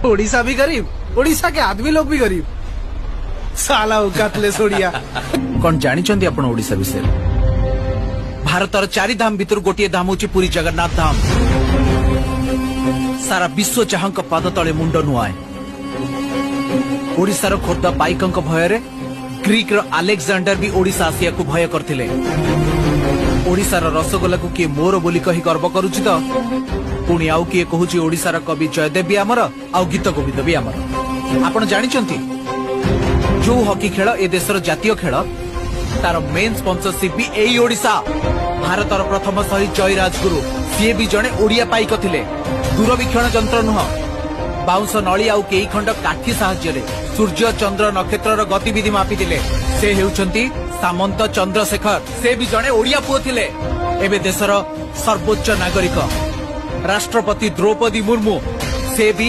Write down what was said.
ओडिशा भी गरीब, ओडिशा के आदमी लोग भी गरीब। साला उकातले सोड़िया। कौन जानी आपण ओडिशा विषय? भारतर 4 धाम भितर गोटे धाम हूँ पुरी जगन्नाथ धाम। सारा विश्व जहां पाद तले मुंड नुआए। ओडिशार खोर्धा पाइकंक भୟରେ ग्रीक रो आलेक्सांडर भी ओडिशा आसिया को भय करथिले। ओडिशार रसगोला को किए मोर बोली कही गर्व करुछि तो पुणी आउ किए कहूछि ओडिशार कवि जयदेव भी आमर आउ गीत गोविंद भी आमर। आपण जानिचंती जो हॉकी खेल ए देशर जातीय खेल तार मेन स्पॉन्सरशिप भी एई ओडिशा। भारतर प्रथम शहीद जय राजगुरु सी भी जड़े ओडिया पाइक थिले। दूरवीक्षण जंत्र नुह बाउंस नली आउ कई खंड काठी साहाय्य सूर्य चंद्र नक्षत्र गतिविधि मापिथिले। से हेउचंती सामंत चंद्रशेखर। से भी जड़े ओडिया पुओ थिले। एबे देशर सर्वोच्च नागरिक राष्ट्रपति द्रौपदी मुर्मू से भी